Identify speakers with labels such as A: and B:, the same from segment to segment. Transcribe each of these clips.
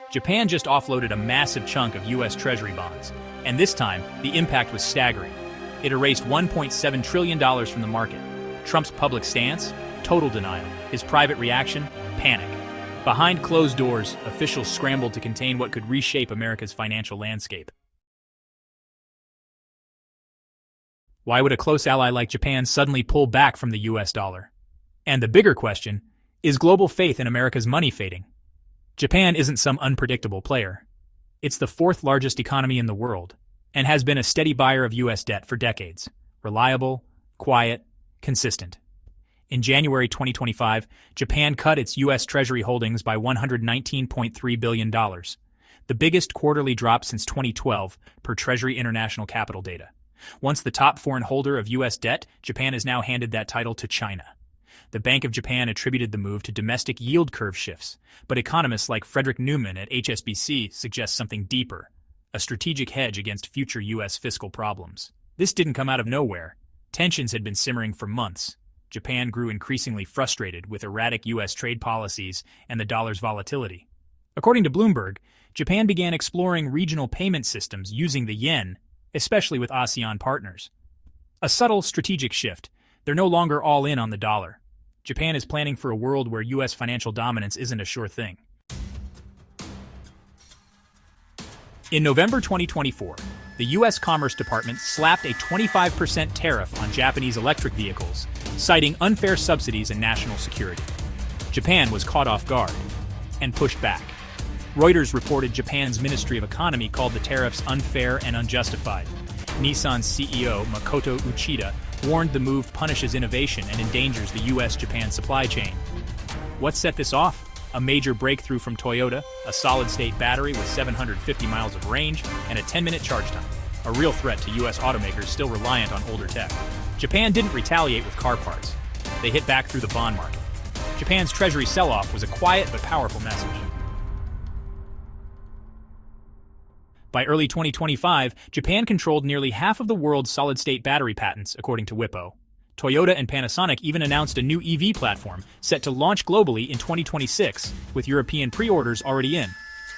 A: Japan just offloaded a massive chunk of U.S. Treasury bonds, and this time, the impact was staggering. It erased $1.7 trillion from the market. Trump's public stance? Total denial. His private reaction? Panic. Behind closed doors, officials scrambled to contain what could reshape America's financial landscape. Why would a close ally like Japan suddenly pull back from the US dollar? And the bigger question, is global faith in America's money fading? Japan isn't some unpredictable player. It's the fourth largest economy in the world, and has been a steady buyer of US debt for decades. Reliable, quiet, consistent. In January 2025, Japan cut its U.S. Treasury holdings by $119.3 billion, the biggest quarterly drop since 2012 per Treasury International Capital data. Once the top foreign holder of U.S. debt, Japan has now handed that title to China. The Bank of Japan attributed the move to domestic yield curve shifts, but economists like Frederick Newman at HSBC suggest something deeper, a strategic hedge against future U.S. fiscal problems. This didn't come out of nowhere. Tensions had been simmering for months. Japan grew increasingly frustrated with erratic U.S. trade policies and the dollar's volatility. According to Bloomberg, Japan began exploring regional payment systems using the yen, especially with ASEAN partners. A subtle strategic shift. They're no longer all in on the dollar. Japan is planning for a world where U.S. financial dominance isn't a sure thing. In November 2024, the U.S. Commerce Department slapped a 25% tariff on Japanese electric vehicles, citing unfair subsidies and national security. Japan was caught off guard and pushed back. Reuters reported Japan's Ministry of Economy called the tariffs unfair and unjustified. Nissan's CEO, Makoto Uchida, warned the move punishes innovation and endangers the U.S.-Japan supply chain. What set this off? A major breakthrough from Toyota, a solid-state battery with 750 miles of range and a 10-minute charge time, a real threat to U.S. automakers still reliant on older tech. Japan didn't retaliate with car parts. They hit back through the bond market. Japan's Treasury sell-off was a quiet but powerful message. By early 2025, Japan controlled nearly half of the world's solid-state battery patents, according to WIPO. Toyota and Panasonic even announced a new EV platform set to launch globally in 2026, with European pre-orders already in.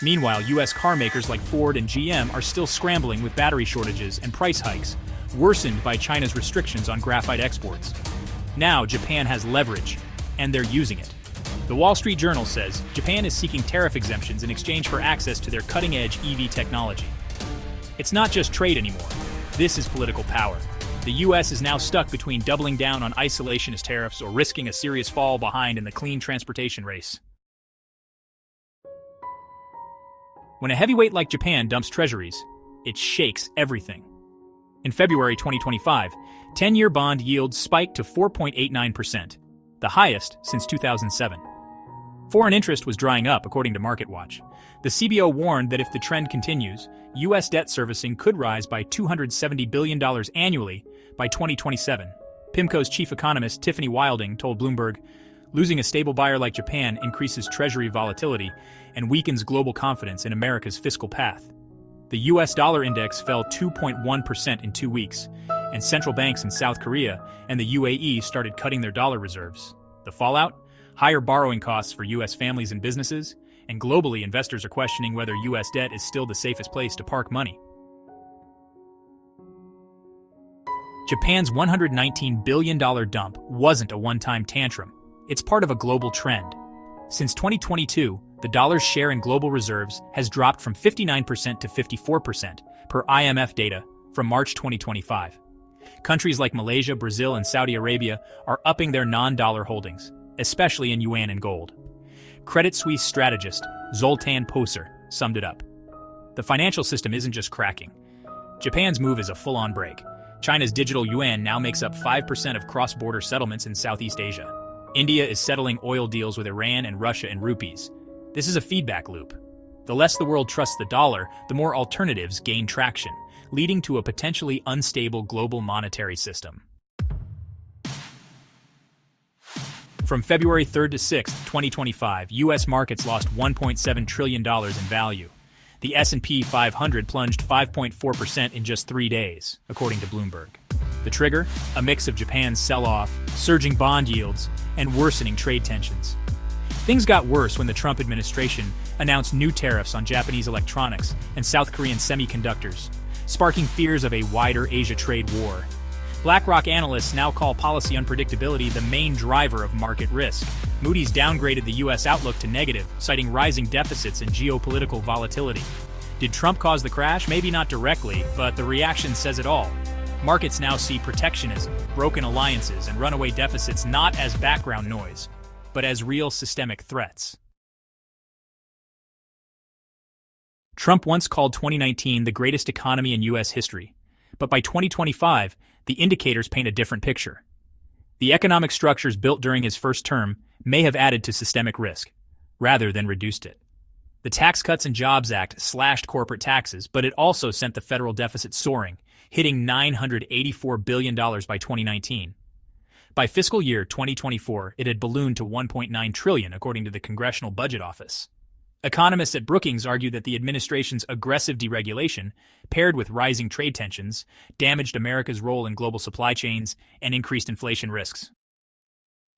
A: Meanwhile, U.S. car makers like Ford and GM are still scrambling with battery shortages and price hikes, worsened by China's restrictions on graphite exports. Now, Japan has leverage, and they're using it. The Wall Street Journal says Japan is seeking tariff exemptions in exchange for access to their cutting-edge EV technology. It's not just trade anymore. This is political power. The U.S. is now stuck between doubling down on isolationist tariffs or risking a serious fall behind in the clean transportation race. When a heavyweight like Japan dumps treasuries, it shakes everything. In February 2025, 10-year bond yields spiked to 4.89%, the highest since 2007. Foreign interest was drying up, according to MarketWatch. The CBO warned that if the trend continues, U.S. debt servicing could rise by $270 billion annually by 2027. PIMCO's chief economist Tiffany Wilding told Bloomberg, losing a stable buyer like Japan increases Treasury volatility and weakens global confidence in America's fiscal path. The U.S. dollar index fell 2.1% in 2 weeks, and central banks in South Korea and the UAE started cutting their dollar reserves. The fallout? Higher borrowing costs for U.S. families and businesses, and globally, investors are questioning whether U.S. debt is still the safest place to park money. Japan's $119 billion dump wasn't a one-time tantrum. It's part of a global trend. Since 2022, the dollar's share in global reserves has dropped from 59% to 54%, per IMF data from March 2025. Countries like Malaysia, Brazil, and Saudi Arabia are upping their non-dollar holdings, especially in yuan and gold. Credit Suisse strategist Zoltan Poser summed it up. The financial system isn't just cracking. Japan's move is a full-on break. China's digital yuan now makes up 5% of cross-border settlements in Southeast Asia. India is settling oil deals with Iran and Russia in rupees. This is a feedback loop. The less the world trusts the dollar, the more alternatives gain traction, leading to a potentially unstable global monetary system. From February 3rd to 6th, 2025, U.S. markets lost $1.7 trillion in value. The S&P 500 plunged 5.4% in just 3 days, according to Bloomberg. The trigger? A mix of Japan's sell-off, surging bond yields, and worsening trade tensions. Things got worse when the Trump administration announced new tariffs on Japanese electronics and South Korean semiconductors, sparking fears of a wider Asia trade war. BlackRock analysts now call policy unpredictability the main driver of market risk. Moody's downgraded the U.S. outlook to negative, citing rising deficits and geopolitical volatility. Did Trump cause the crash? Maybe not directly, but the reaction says it all. Markets now see protectionism, broken alliances, and runaway deficits not as background noise, but as real systemic threats. Trump once called 2019 the greatest economy in U.S. history, but by 2025, the indicators paint a different picture. The economic structures built during his first term may have added to systemic risk, rather than reduced it. The Tax Cuts and Jobs Act slashed corporate taxes, but it also sent the federal deficit soaring, hitting $984 billion by 2019. By fiscal year 2024, it had ballooned to $1.9 trillion, according to the Congressional Budget Office. Economists at Brookings argue that the administration's aggressive deregulation, paired with rising trade tensions, damaged America's role in global supply chains and increased inflation risks.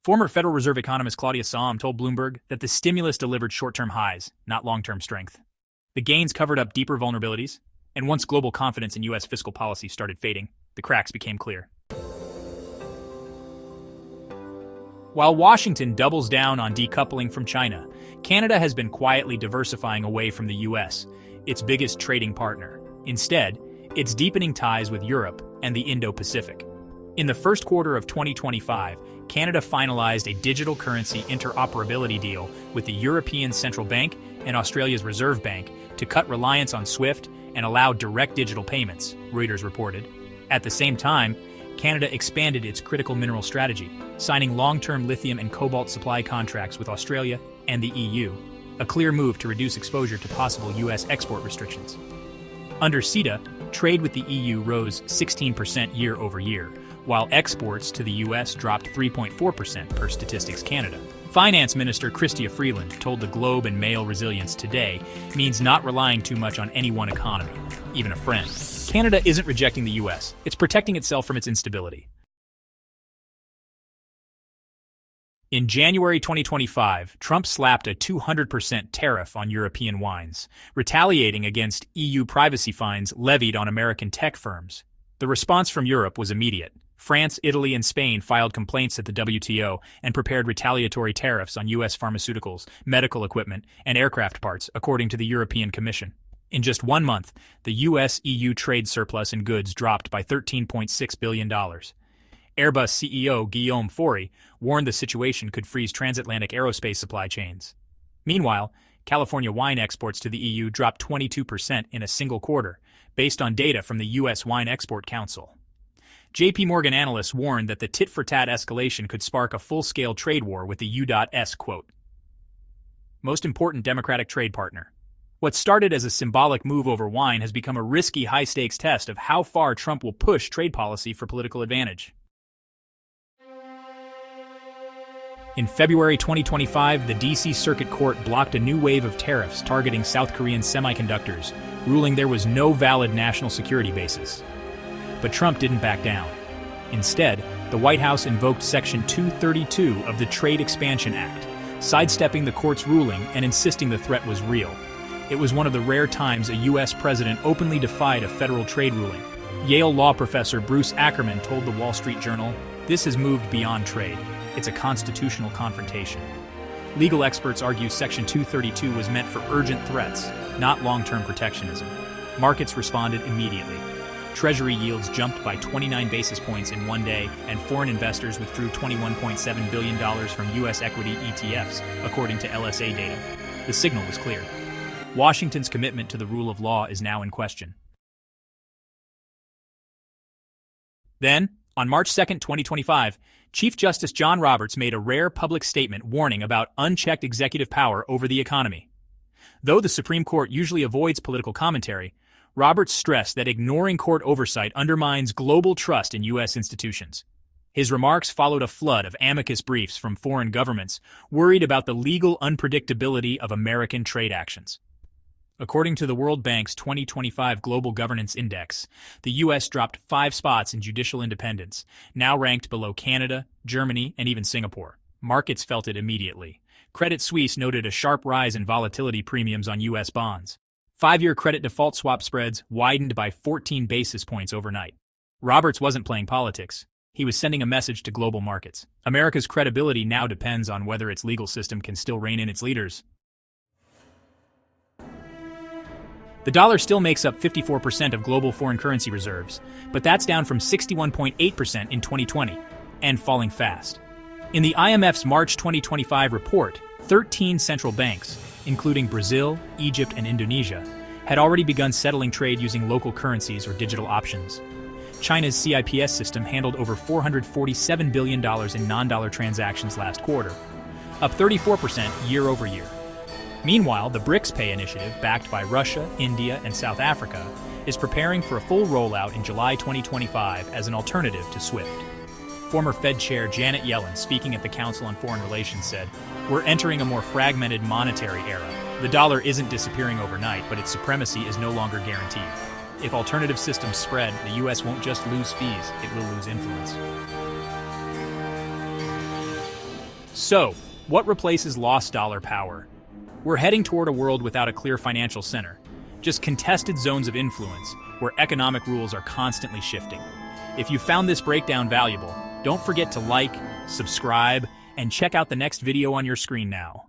A: Former Federal Reserve economist Claudia Sahm told Bloomberg that the stimulus delivered short-term highs, not long-term strength. The gains covered up deeper vulnerabilities, and once global confidence in U.S. fiscal policy started fading, the cracks became clear. While Washington doubles down on decoupling from China, Canada has been quietly diversifying away from the U.S., its biggest trading partner. Instead, it's deepening ties with Europe and the Indo-Pacific. In the first quarter of 2025, Canada finalized a digital currency interoperability deal with the European Central Bank and Australia's Reserve Bank to cut reliance on SWIFT and allow direct digital payments, Reuters reported. At the same time, Canada expanded its critical mineral strategy, signing long-term lithium and cobalt supply contracts with Australia and the EU, a clear move to reduce exposure to possible U.S. export restrictions. Under CETA, trade with the EU rose 16% year over year, while exports to the U.S. dropped 3.4% per Statistics Canada. Finance Minister Chrystia Freeland told the Globe and Mail resilience today means not relying too much on any one economy, even a friend. Canada isn't rejecting the U.S., it's protecting itself from its instability. In January 2025, Trump slapped a 200% tariff on European wines, retaliating against EU privacy fines levied on American tech firms. The response from Europe was immediate. France, Italy, and Spain filed complaints at the WTO and prepared retaliatory tariffs on U.S. pharmaceuticals, medical equipment, and aircraft parts, according to the European Commission. In just 1 month, the U.S.-EU trade surplus in goods dropped by $13.6 billion. Airbus CEO Guillaume Faury warned the situation could freeze transatlantic aerospace supply chains. Meanwhile, California wine exports to the EU dropped 22% in a single quarter, based on data from the U.S. Wine Export Council. J.P. Morgan analysts warned that the tit-for-tat escalation could spark a full-scale trade war with the U.S. most important Democratic trade partner. What started as a symbolic move over wine has become a risky high-stakes test of how far Trump will push trade policy for political advantage. In February 2025, the D.C. Circuit Court blocked a new wave of tariffs targeting South Korean semiconductors, ruling there was no valid national security basis. But Trump didn't back down. Instead, the White House invoked Section 232 of the Trade Expansion Act, sidestepping the court's ruling and insisting the threat was real. It was one of the rare times a U.S. president openly defied a federal trade ruling. Yale law professor Bruce Ackerman told the Wall Street Journal, "This has moved beyond trade. It's a constitutional confrontation." Legal experts argue Section 232 was meant for urgent threats, not long-term protectionism. Markets responded immediately. Treasury yields jumped by 29 basis points in 1 day, and foreign investors withdrew $21.7 billion from U.S. equity ETFs, according to LSA data. The signal was clear. Washington's commitment to the rule of law is now in question. Then, on March 2, 2025, Chief Justice John Roberts made a rare public statement warning about unchecked executive power over the economy. Though the Supreme Court usually avoids political commentary, Roberts stressed that ignoring court oversight undermines global trust in U.S. institutions. His remarks followed a flood of amicus briefs from foreign governments worried about the legal unpredictability of American trade actions. According to the World Bank's 2025 Global Governance Index, the U.S. dropped 5 spots in judicial independence, now ranked below Canada, Germany, and even Singapore. Markets felt it immediately. Credit Suisse noted a sharp rise in volatility premiums on U.S. bonds. 5-year credit default swap spreads widened by 14 basis points overnight. Roberts wasn't playing politics. He was sending a message to global markets. America's credibility now depends on whether its legal system can still rein in its leaders. The dollar still makes up 54% of global foreign currency reserves, but that's down from 61.8% in 2020, and falling fast. In the IMF's March 2025 report, 13 central banks, including Brazil, Egypt, and Indonesia, had already begun settling trade using local currencies or digital options. China's CIPS system handled over $447 billion in non-dollar transactions last quarter, up 34% year over year. Meanwhile, the BRICS Pay initiative, backed by Russia, India, and South Africa, is preparing for a full rollout in July 2025 as an alternative to SWIFT. Former Fed Chair Janet Yellen, speaking at the Council on Foreign Relations, said, "We're entering a more fragmented monetary era. The dollar isn't disappearing overnight, but its supremacy is no longer guaranteed. If alternative systems spread, the U.S. won't just lose fees, it will lose influence." So, what replaces lost dollar power? We're heading toward a world without a clear financial center, just contested zones of influence where economic rules are constantly shifting. If you found this breakdown valuable, don't forget to like, subscribe, and check out the next video on your screen now.